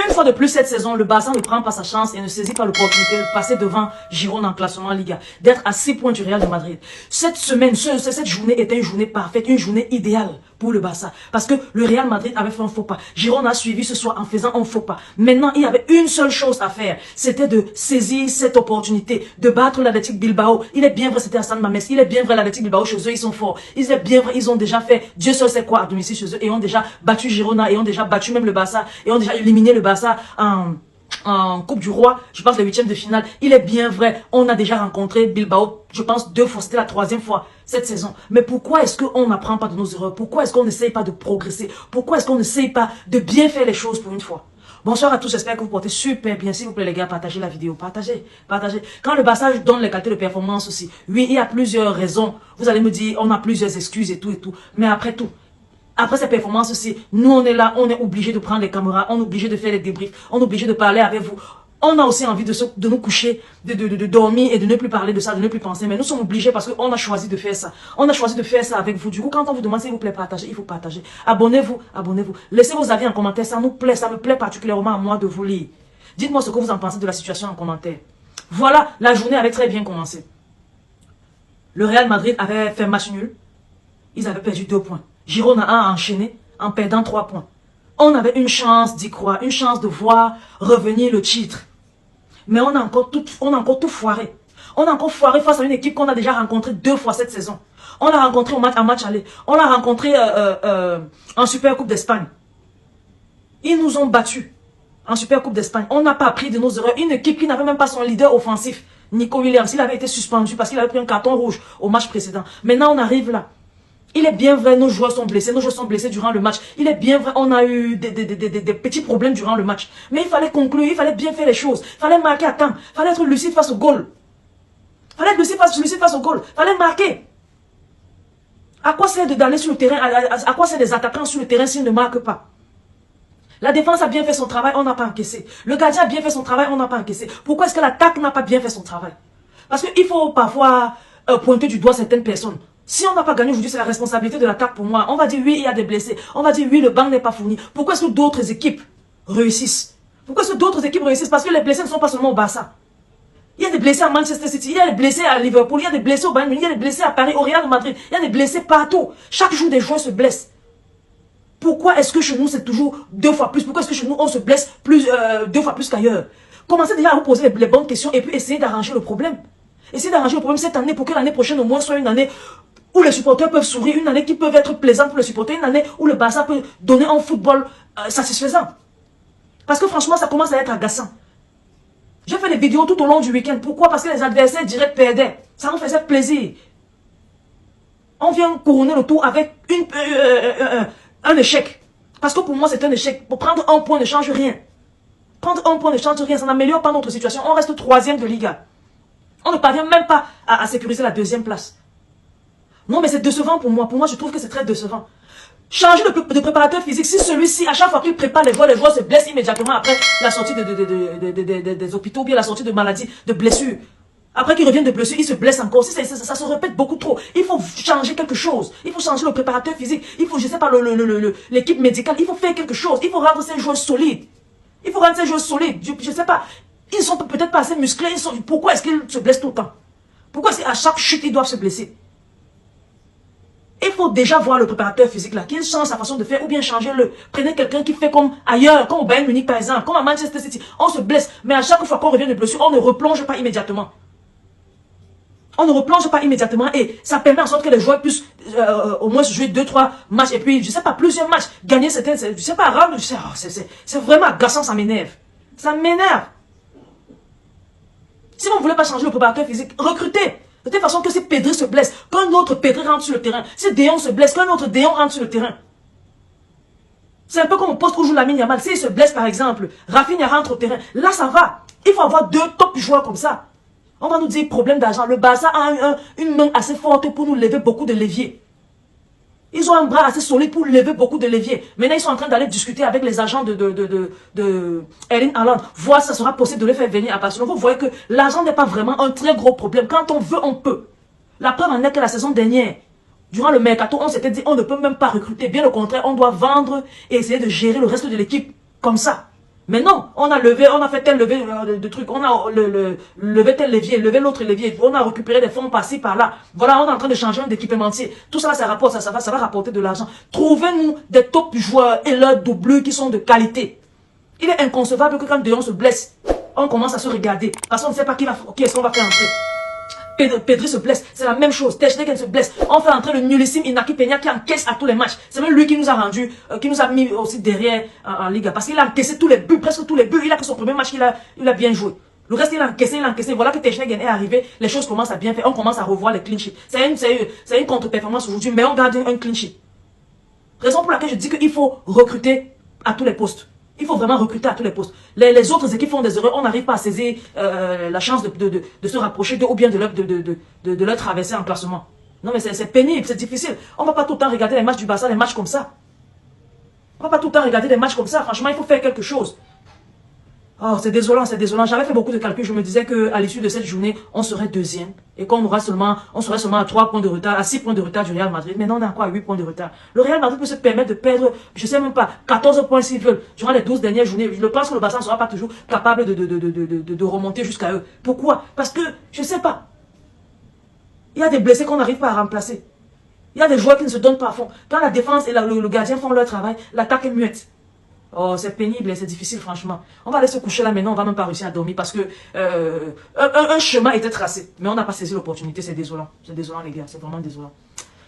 Une fois de plus cette saison, le Barça ne prend pas sa chance et ne saisit pas l'opportunité de passer devant Girona en classement Liga, d'être à 6 points du Real de Madrid. Cette semaine, cette journée était une journée parfaite, une journée idéale pour le Barça. Parce que le Real Madrid avait fait un faux pas. Girona a suivi ce soir en faisant un faux pas. Maintenant, il y avait une seule chose à faire. C'était de saisir cette opportunité, de battre l'Athletic Bilbao. Il est bien vrai, c'était à San Mamés. Il est bien vrai, l'Athletic Bilbao, chez eux, ils sont forts. Il est bien vrai, ils ont déjà fait Dieu seul sait quoi à domicile chez eux. Et ont déjà battu Girona, et ont déjà battu même le Barça, et ont déjà éliminé le Barça en Coupe du Roi, je pense les huitièmes de finale. Il est bien vrai, on a déjà rencontré Bilbao, je pense 2 fois, c'était la 3e fois cette saison. Mais pourquoi est-ce qu'on n'apprend pas de nos erreurs? Pourquoi est-ce qu'on n'essaye pas de progresser? Pourquoi est-ce qu'on n'essaye pas de bien faire les choses pour une fois? Bonsoir à tous, j'espère que vous portez super bien. S'il vous plaît les gars, partagez la vidéo, partagez. Quand le Barça donne les qualités de performance aussi, oui, il y a plusieurs raisons. Vous allez me dire, on a plusieurs excuses et tout. Mais après tout, après ces performances aussi, nous on est là, on est obligé de prendre les caméras, on est obligé de faire les débriefs, on est obligé de parler avec vous. On a aussi envie de nous coucher, de dormir et de ne plus parler de ça, de ne plus penser. Mais nous sommes obligés parce qu'on a choisi de faire ça. On a choisi de faire ça avec vous. Du coup, quand on vous demande s'il vous plaît partager, il faut partager. Abonnez-vous, abonnez-vous. Laissez vos avis en commentaire, ça nous plaît, ça me plaît particulièrement à moi de vous lire. Dites-moi ce que vous en pensez de la situation en commentaire. Voilà, la journée avait très bien commencé. Le Real Madrid avait fait match nul. Ils avaient perdu 2 points. Girona a enchaîné en perdant 3 points. On avait une chance d'y croire, une chance de voir revenir le titre. Mais on a encore tout foiré. On a encore foiré face à une équipe qu'on a déjà rencontrée 2 fois cette saison. On l'a rencontré en match aller. On l'a rencontré en Super Coupe d'Espagne. Ils nous ont battus en Super Coupe d'Espagne. On n'a pas appris de nos erreurs. Une équipe qui n'avait même pas son leader offensif, Nico Williams. Il avait été suspendu parce qu'il avait pris un carton rouge au match précédent. Maintenant, on arrive là. Il est bien vrai, nos joueurs sont blessés durant le match. Il est bien vrai, on a eu des petits problèmes durant le match. Mais il fallait conclure, il fallait bien faire les choses. Il fallait marquer à temps, il fallait être lucide face au goal. Il fallait être lucide face au goal, il fallait marquer. À quoi sert d'aller sur le terrain, à quoi sert des attaquants sur le terrain s'ils ne marquent pas? La défense a bien fait son travail, on n'a pas encaissé. Le gardien a bien fait son travail, on n'a pas encaissé. Pourquoi est-ce que l'attaque n'a pas bien fait son travail? Parce qu'il faut parfois pointer du doigt certaines personnes. Si on n'a pas gagné aujourd'hui, c'est la responsabilité de l'attaque pour moi. On va dire oui, il y a des blessés. On va dire oui, le banc n'est pas fourni. Pourquoi est-ce que d'autres équipes réussissent? Pourquoi est-ce que d'autres équipes réussissent? Parce que les blessés ne sont pas seulement au Barça. Il y a des blessés à Manchester City, il y a des blessés à Liverpool, il y a des blessés au Bayern Munich, il y a des blessés à Paris, au Real de Madrid. Il y a des blessés partout. Chaque jour, des joueurs se blessent. Pourquoi est-ce que chez nous, c'est toujours 2 fois plus? Pourquoi est-ce que chez nous, on se blesse 2 fois plus qu'ailleurs? Commencez déjà à vous poser les bonnes questions et puis essayez d'arranger le problème. Essayez d'arranger le problème cette année pour que l'année prochaine, au moins, soit une année où les supporters peuvent sourire, une année qui peut être plaisante pour les supporters, une année où le Barça peut donner un football satisfaisant. Parce que franchement, ça commence à être agaçant. J'ai fait des vidéos tout au long du week-end. Pourquoi? Parce que les adversaires directs perdaient. Ça nous faisait plaisir. On vient couronner le tour avec un échec. Parce que pour moi, c'est un échec. Pour prendre 1 point ne change rien. Prendre 1 point ne change rien. Ça n'améliore pas notre situation. On reste 3e de Liga. On ne parvient même pas à sécuriser la 2e place. Non, mais c'est décevant pour moi. Pour moi, je trouve que c'est très décevant. Changer de préparateur physique. Si celui-ci, à chaque fois qu'il prépare les joueurs se blessent immédiatement après la sortie des hôpitaux, ou bien la sortie de maladies, de blessures. Après qu'il revienne de blessures, il se blesse encore. Si ça se répète beaucoup trop. Il faut changer quelque chose. Il faut changer le préparateur physique. Il faut, je sais pas, l'équipe médicale. Il faut faire quelque chose. Il faut rendre ces joueurs solides. Il faut rendre ces joueurs solides. Je sais pas. Ils sont peut-être pas assez musclés. Pourquoi est-ce qu'ils se blessent tout le temps? Pourquoi est-ce qu'à chaque chute, ils doivent se blesser? Il faut déjà voir le préparateur physique là, qu'il change sa façon de faire ou bien changer-le. Prenez quelqu'un qui fait comme ailleurs, comme au Bayern Munich par exemple, comme à Manchester City. On se blesse, mais à chaque fois qu'on revient de blessure, on ne replonge pas immédiatement. On ne replonge pas immédiatement et ça permet en sorte que les joueurs puissent au moins jouer 2-3 matchs et puis, je sais pas, plusieurs matchs, gagner certains, je sais pas, rendre, c'est vraiment agaçant, ça m'énerve. Ça m'énerve. Si vous ne voulez pas changer le préparateur physique, recrutez. De telle façon que si Pedri se blesse, qu'un autre Pedri rentre sur le terrain. Si Déon se blesse, qu'un autre Déon rentre sur le terrain. C'est un peu comme au poste où joue Lamine Yamal. S'il se blesse par exemple, Rafinha rentre au terrain. Là ça va. Il faut avoir 2 top joueurs comme ça. On va nous dire problème d'argent. Le Barça a une main assez forte pour nous lever beaucoup de leviers. Ils ont un bras assez solide pour lever beaucoup de leviers. Maintenant, ils sont en train d'aller discuter avec les agents de Erling Haaland. Voir si ça sera possible de les faire venir à Barcelone. Vous voyez que l'argent n'est pas vraiment un très gros problème. Quand on veut, on peut. La preuve en est que la saison dernière, durant le mercato, on s'était dit on ne peut même pas recruter. Bien au contraire, on doit vendre et essayer de gérer le reste de l'équipe comme ça. Mais non, on a levé, on a fait tel levé de trucs, on a levé tel levier, levé l'autre levier, on a récupéré des fonds par-ci, par-là. Voilà, on est en train de changer un équipementier. Tout ça, ça rapporte, ça va rapporter de l'argent. Trouvez-nous des top joueurs et leurs doubleurs qui sont de qualité. Il est inconcevable que quand Deon se blesse, on commence à se regarder. Parce qu'on ne sait pas qui est-ce qu'on va faire entrer. Pedri se blesse, c'est la même chose. Ter Stegen se blesse. On fait entrer le nullissime Inaki Peña qui encaisse à tous les matchs. C'est même lui qui nous a rendu, qui nous a mis aussi derrière en Liga. Parce qu'il a encaissé tous les buts, presque tous les buts. Il a que son premier match qu'il a bien joué. Le reste, il a encaissé. Voilà que Ter Stegen est arrivé. Les choses commencent à bien faire. On commence à revoir les clean sheets. C'est une contre-performance aujourd'hui, mais on garde un clean sheet. Raison pour laquelle je dis qu'il faut recruter à tous les postes. Il faut vraiment recruter à tous les postes. Les autres équipes font des erreurs, on n'arrive pas à saisir la chance de se rapprocher d'eux ou bien de leur traverser en classement. Non mais c'est pénible, c'est difficile. On ne va pas tout le temps regarder les matchs du Barça, les matchs comme ça. On ne va pas tout le temps regarder les matchs comme ça. Franchement, il faut faire quelque chose. Oh, c'est désolant, c'est désolant. J'avais fait beaucoup de calculs. Je me disais qu'à l'issue de cette journée, on serait deuxième. Et qu'on serait seulement à 3 points de retard, à 6 points de retard du Real Madrid. Maintenant, on est encore à 8 points de retard. Le Real Madrid peut se permettre de perdre, je sais même pas, 14 points s'ils veulent, durant les 12 dernières journées. Je pense que le Barça ne sera pas toujours capable de remonter jusqu'à eux. Pourquoi? Parce que, je sais pas. Il y a des blessés qu'on n'arrive pas à remplacer. Il y a des joueurs qui ne se donnent pas à fond. Quand la défense et le gardien font leur travail, l'attaque est muette. Oh, c'est pénible et c'est difficile, franchement. On va aller se coucher là maintenant, on va même pas réussir à dormir parce que un chemin était tracé. Mais on n'a pas saisi l'opportunité, c'est désolant. C'est désolant, les gars, c'est vraiment désolant.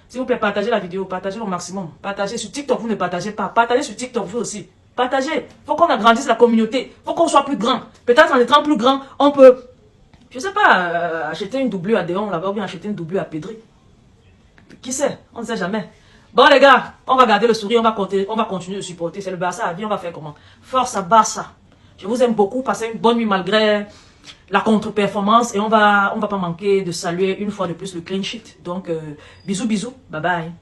S'il vous plaît, partagez la vidéo, partagez au maximum. Partagez sur TikTok, vous ne partagez pas. Partagez sur TikTok, vous aussi. Partagez. Faut qu'on agrandisse la communauté. Faut qu'on soit plus grand. Peut-être en étant plus grand, on peut, je sais pas, acheter une doublure à Deon là-bas ou bien acheter une doublure à Pedri. Qui sait? On ne sait jamais. Bon les gars, on va garder le sourire, on va continuer de supporter. C'est le Barça à vie, on va faire comment? Force à Barça. Je vous aime beaucoup, passez une bonne nuit malgré la contre-performance. Et on va pas manquer de saluer une fois de plus le clean sheet. Donc, bisous, bisous, bye bye.